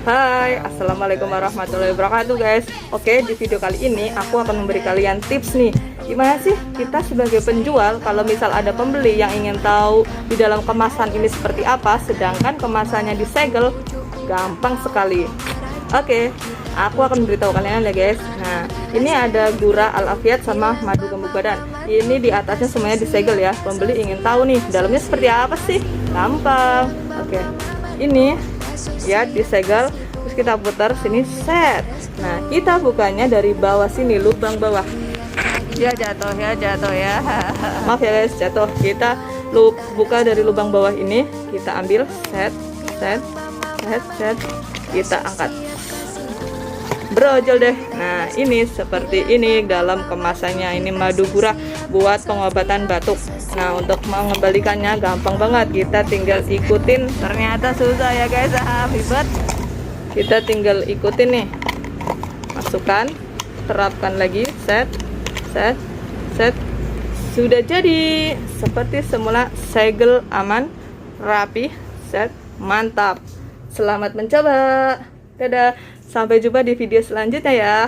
Hai, assalamualaikum warahmatullahi wabarakatuh guys. Oke, di video kali ini aku akan memberi kalian tips nih. Gimana sih kita sebagai penjual kalau misal ada pembeli yang ingin tahu di dalam kemasan ini seperti apa, sedangkan kemasannya disegel? Gampang sekali. Oke, aku akan beritahu kalian ya guys. Nah, ini ada gura al-afiat sama madu gemuk badan. Ini di atasnya semuanya disegel ya. Pembeli ingin tahu nih dalamnya seperti apa sih? Gampang. Oke, ini ya disegel, terus kita putar sini, set. Nah, kita bukanya dari bawah sini, lubang bawah ya, jatuh ya maaf ya guys, jatuh. Kita buka dari lubang bawah ini, kita ambil, set, kita angkat, brojol deh. Nah, ini seperti ini dalam kemasannya. Ini madu gurah buat pengobatan batuk. Nah, untuk mengembalikannya gampang banget, kita tinggal ikutin. Ternyata susah ya guys, ribet. Kita tinggal ikutin nih, masukkan, terapkan lagi, set, sudah jadi seperti semula. Segel aman, rapi, set, mantap. Selamat mencoba. Dadah, sampai jumpa di video selanjutnya ya.